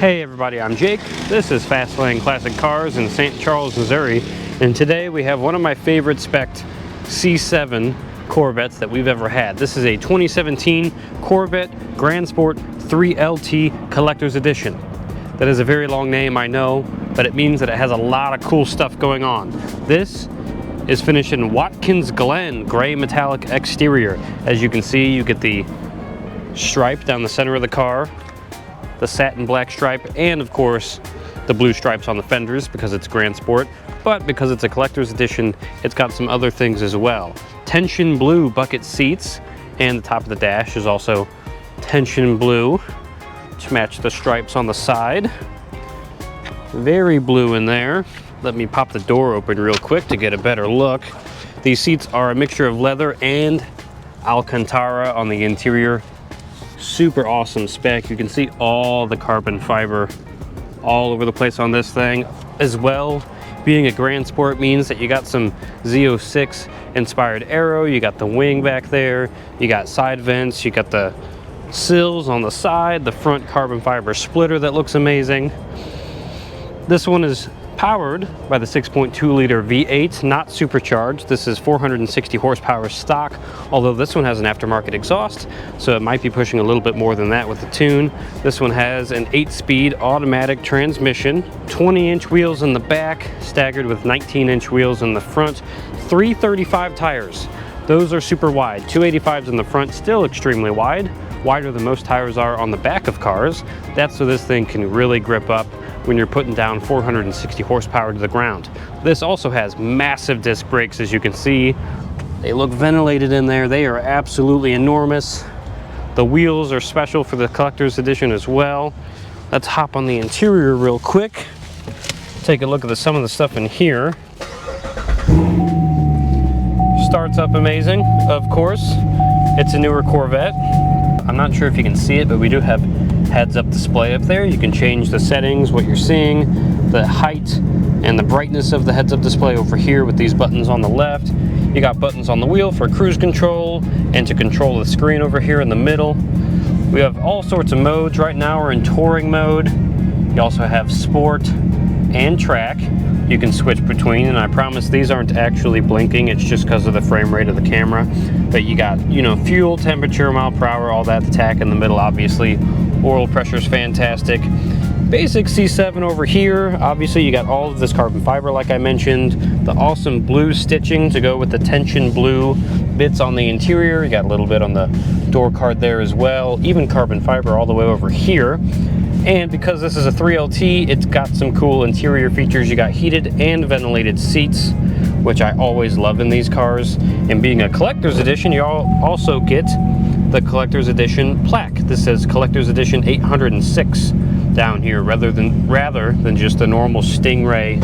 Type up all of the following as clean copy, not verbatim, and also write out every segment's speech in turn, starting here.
Hey everybody, I'm Jake. This is Fastlane Classic Cars in St. Charles, Missouri, and today we have one of my favorite spec'd C7 Corvettes that we've ever had. This is a 2017 Corvette Grand Sport 3LT Collector's Edition. That is a very long name, I know, but it means that it has a lot of cool stuff going on. This is finished in Watkins Glen Gray Metallic exterior. As you can see, you get the stripe down the center of the car, the satin black stripe, and of course the blue stripes on the fenders because it's Grand Sport, but because it's a collector's edition, it's got some other things as well. Tension blue bucket seats, and the top of the dash is also tension blue to match the stripes on the side. Very blue in there. Let me pop the door open real quick to get a better look. These seats are a mixture of leather and Alcantara on the interior. Super awesome spec. You can see all the carbon fiber all over the place on this thing. As well, being a Grand Sport means that you got some Z06 inspired aero, you got the wing back there, you got side vents, you got the sills on the side, the front carbon fiber splitter that looks amazing. This one is powered by the 6.2 liter V8, not supercharged. This is 460 horsepower stock, although this one has an aftermarket exhaust, so it might be pushing a little bit more than that with the tune. This one has an 8-speed automatic transmission, 20-inch wheels in the back, staggered with 19-inch wheels in the front, 335 tires. Those are super wide. 285s in the front, still extremely wide, wider than most tires are on the back of cars. That's so this thing can really grip up when you're putting down 460 horsepower to the ground. This also has massive disc brakes, as you can see. They look ventilated in there. They are absolutely enormous. The wheels are special for the collector's edition as well. Let's hop on the interior real quick. Take a look at some of the stuff in here. Starts up amazing, of course. It's a newer Corvette. I'm not sure if you can see it, but we do have heads-up display up there. You can change the settings, what you're seeing, the height and the brightness of the heads-up display over here with these buttons on the left. You got buttons on the wheel for cruise control and to control the screen over here in the middle. We have all sorts of modes. Right now we're in touring mode. You also have sport and track you can switch between, and I promise these aren't actually blinking, it's just because of the frame rate of the camera. But you got, fuel, temperature, mile per hour, all that, the tach in the middle, obviously. Oil pressure is fantastic. Basic C7 over here. Obviously you got all of this carbon fiber like I mentioned, the awesome blue stitching to go with the tension blue bits on the interior. You got a little bit on the door card there as well, even carbon fiber all the way over here. And because this is a 3LT, it's got some cool interior features. You got heated and ventilated seats, which I always love in these cars. And being a collector's edition, you also get the collector's edition plaque. This says collector's edition 806 down here, rather than just the normal Stingray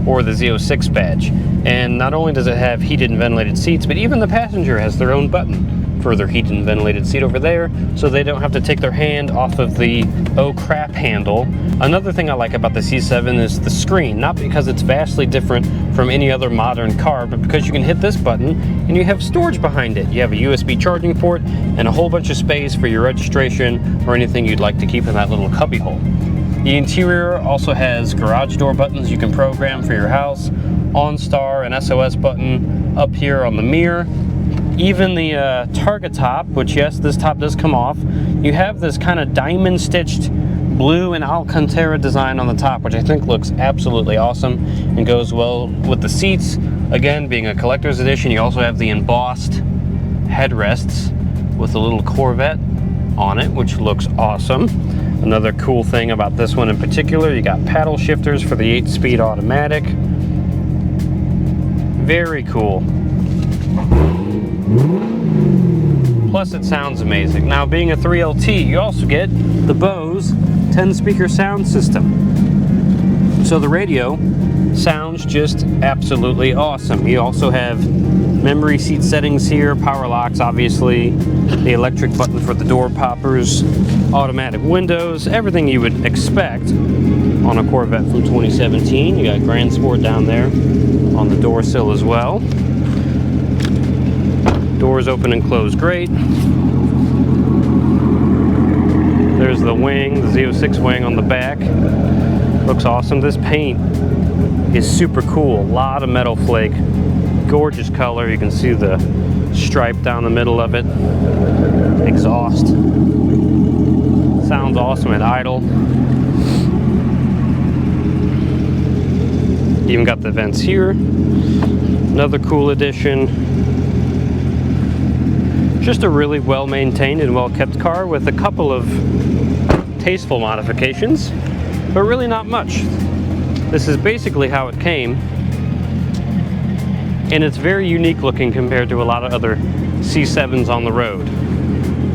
or the Z06 badge. And not only does it have heated and ventilated seats, but even the passenger has their own button for their heated and ventilated seat over there, so they don't have to take their hand off of the oh crap handle. Another thing I like about the C7 is the screen, not because it's vastly different from any other modern car, but because you can hit this button and you have storage behind it. You have a USB charging port and a whole bunch of space for your registration or anything you'd like to keep in that little cubby hole. The interior also has garage door buttons you can program for your house, OnStar and SOS button up here on the mirror. Even the target top, which yes, this top does come off, you have this kind of diamond stitched blue and Alcantara design on the top, which I think looks absolutely awesome and goes well with the seats. Again, being a collector's edition, you also have the embossed headrests with a little Corvette on it, which looks awesome. Another cool thing about this one in particular, you got paddle shifters for the 8-speed automatic. Very cool. Plus it sounds amazing. Now, being a 3LT, you also get the Bose 10-speaker sound system. So the radio sounds just absolutely awesome. You also have memory seat settings here, power locks obviously, the electric button for the door poppers, automatic windows, everything you would expect on a Corvette from 2017. You got Grand Sport down there on the door sill as well. Doors open and close great. There's the wing, the Z06 wing on the back. Looks awesome. This paint is super cool. A lot of metal flake. Gorgeous color. You can see the stripe down the middle of it. Exhaust. Sounds awesome at idle. Even got the vents here. Another cool addition. Just a really well maintained and well kept car with a couple of tasteful modifications, but really not much. This is basically how it came, and it's very unique looking compared to a lot of other C7s on the road.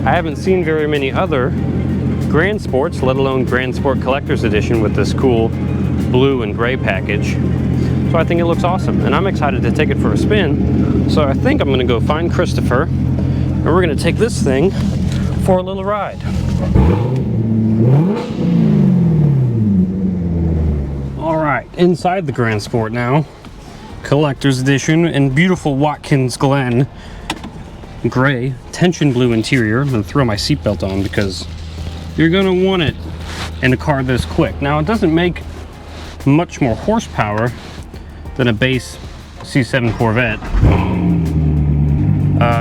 I haven't seen very many other Grand Sports, let alone Grand Sport Collector's Edition with this cool blue and gray package. So I think it looks awesome, and I'm excited to take it for a spin. So I think I'm gonna go find Christopher, and we're gonna take this thing for a little ride. All right, inside the Grand Sport now. Collector's Edition in beautiful Watkins Glen Gray, tension blue interior. I'm gonna throw my seatbelt on because you're gonna want it in a car this quick. Now, it doesn't make much more horsepower than a base C7 Corvette.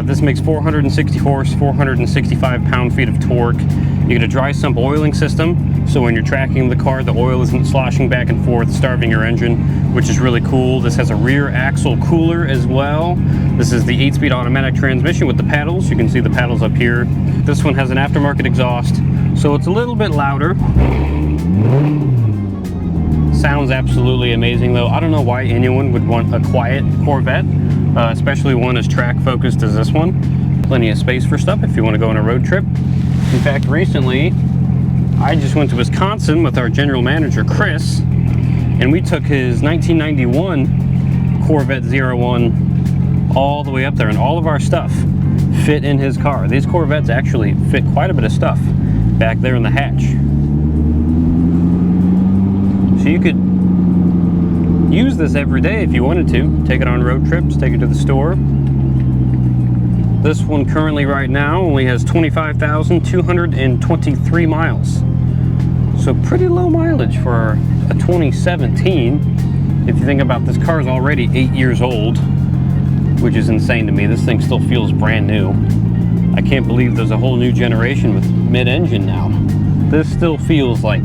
This makes 460 horse, 465 pound-feet of torque. You get a dry sump oiling system, so when you're tracking the car, the oil isn't sloshing back and forth, starving your engine, which is really cool. This has a rear axle cooler as well. This is the 8-speed automatic transmission with the paddles. You can see the paddles up here. This one has an aftermarket exhaust, so it's a little bit louder. Sounds absolutely amazing though. I don't know why anyone would want a quiet Corvette, especially one as track focused as this one. Plenty of space for stuff if you want to go on a road trip. In fact, recently I just went to Wisconsin with our general manager Chris, and we took his 1991 Corvette 01 all the way up there, and all of our stuff fit in his car. These Corvettes actually fit quite a bit of stuff back there in the hatch. So you could use this every day if you wanted to. Take it on road trips, take it to the store. This one currently right now only has 25,223 miles. So pretty low mileage for a 2017. If you think about this car is already 8 years old, which is insane to me. This thing still feels brand new. I can't believe there's a whole new generation with mid-engine now. This still feels like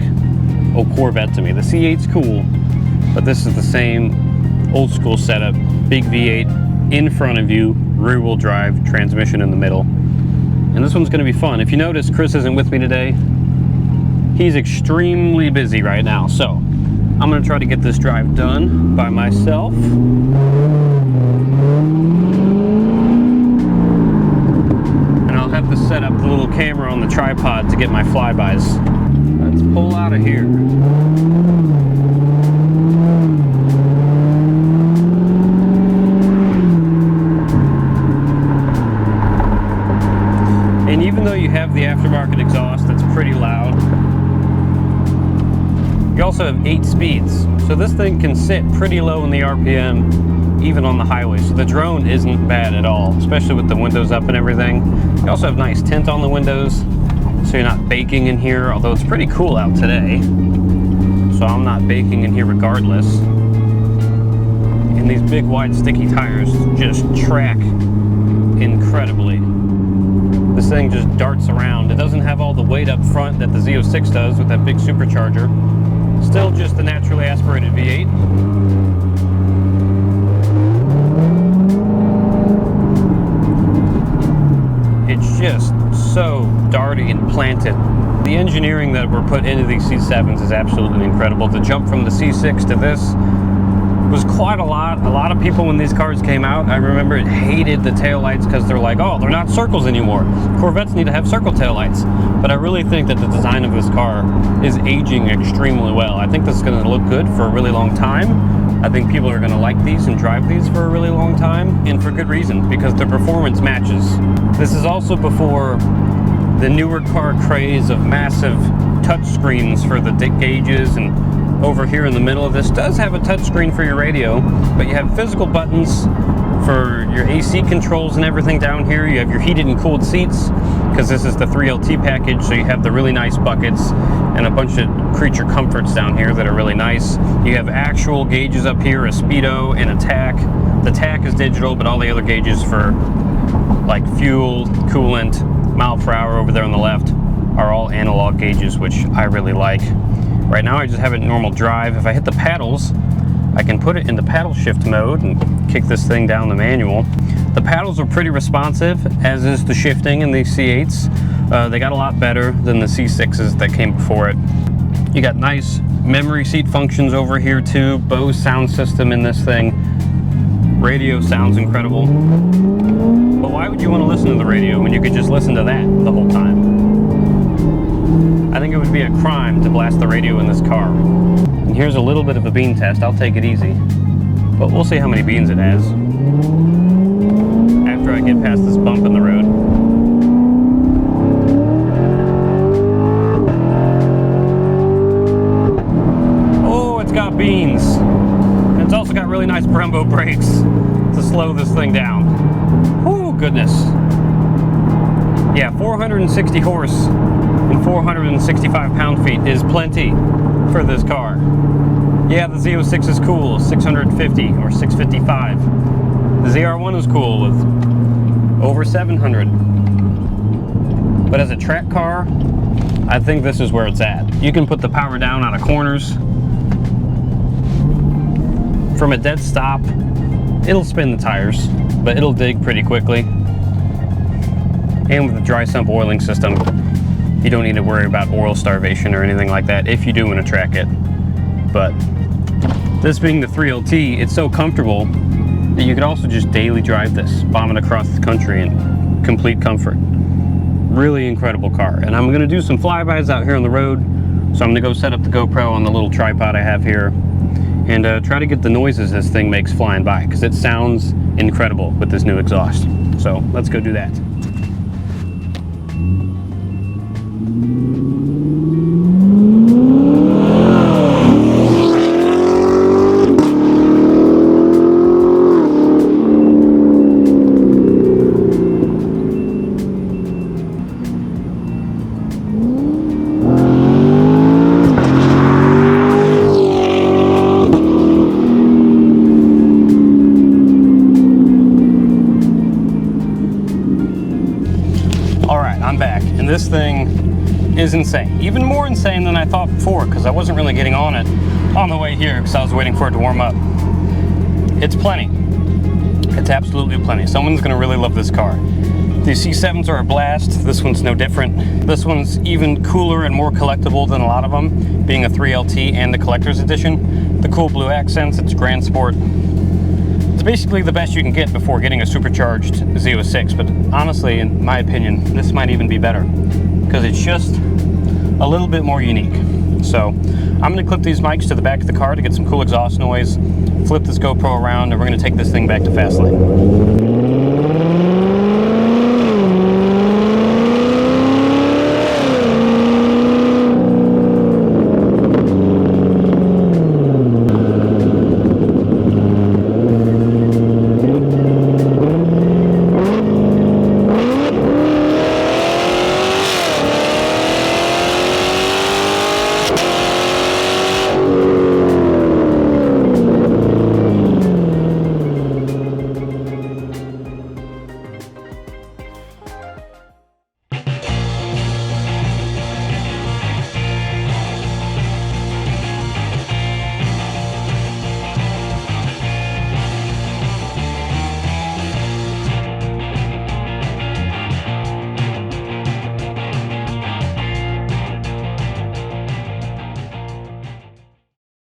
a Corvette to me. The C8's cool, but this is the same old school setup. Big V8 in front of you, rear wheel drive, transmission in the middle. And this one's gonna be fun. If you notice, Chris isn't with me today. He's extremely busy right now. So I'm gonna try to get this drive done by myself. And I'll have to set up the little camera on the tripod to get my flybys. Let's pull out of here. And even though you have the aftermarket exhaust that's pretty loud, you also have 8 speeds. So this thing can sit pretty low in the RPM, even on the highway. So the drone isn't bad at all, especially with the windows up and everything. You also have nice tint on the windows, so you're not baking in here, although it's pretty cool out today. So I'm not baking in here regardless. And these big wide sticky tires just track incredibly. This thing just darts around. It doesn't have all the weight up front that the Z06 does with that big supercharger. Still just the naturally aspirated V8. It's just so darty and planted. The engineering that were put into these C7s is absolutely incredible. The jump from the C6 to this was quite a lot. A lot of people, when these cars came out, I remember it hated the taillights because they're like, oh, they're not circles anymore. Corvettes need to have circle taillights. But I really think that the design of this car is aging extremely well. I think this is going to look good for a really long time. I think people are going to like these and drive these for a really long time, and for good reason, because the performance matches. This is also before the newer car craze of massive touchscreens for the gauges, and over here in the middle of this does have a touchscreen for your radio, but you have physical buttons for your AC controls and everything down here. You have your heated and cooled seats, because this is the 3LT package, so you have the really nice buckets and a bunch of creature comforts down here that are really nice. You have actual gauges up here, a speedo and a tach. The tach is digital, but all the other gauges for like fuel, coolant, mile per hour over there on the left are all analog gauges, which I really like. Right now I just have it in normal drive. If I hit the paddles, I can put it in the paddle shift mode and kick this thing down the manual. The paddles are pretty responsive, as is the shifting in these C8s. They got a lot better than the C6s that came before it. You got nice memory seat functions over here too, Bose sound system in this thing. Radio sounds incredible. But why would you want to listen to the radio when you could just listen to that the whole time? I think it would be a crime to blast the radio in this car. And here's a little bit of a bean test. I'll take it easy, but we'll see how many beans it has after I get past this bump in the road. Oh, it's got beans. And it's also got really nice Brembo brakes to slow this thing down. Oh, goodness. Yeah, 460 horse and 465 pound-feet is plenty for this car. Yeah, the Z06 is cool, 650 or 655. The ZR1 is cool with over 700. But as a track car, I think this is where it's at. You can put the power down out of corners. From a dead stop, it'll spin the tires, but it'll dig pretty quickly. And with the dry sump oiling system, you don't need to worry about oil starvation or anything like that if you do want to track it. But this being the 3LT, it's so comfortable that you could also just daily drive this, bombing across the country in complete comfort. Really incredible car. And I'm going to do some flybys out here on the road, so I'm going to go set up the GoPro on the little tripod I have here and try to get the noises this thing makes flying by, because it sounds incredible with this new exhaust. So let's go do that. I'm back, and this thing is insane. Even more insane than I thought before, because I wasn't really getting on it on the way here because I was waiting for it to warm up. It's plenty. It's absolutely plenty. Someone's going to really love this car. These C7s are a blast. This one's no different. This one's even cooler and more collectible than a lot of them, being a 3LT and the collector's edition. The cool blue accents, it's Grand Sport. It's basically the best you can get before getting a supercharged Z06, but honestly, in my opinion, this might even be better because it's just a little bit more unique. So I'm going to clip these mics to the back of the car to get some cool exhaust noise, flip this GoPro around, and we're going to take this thing back to Fastlane.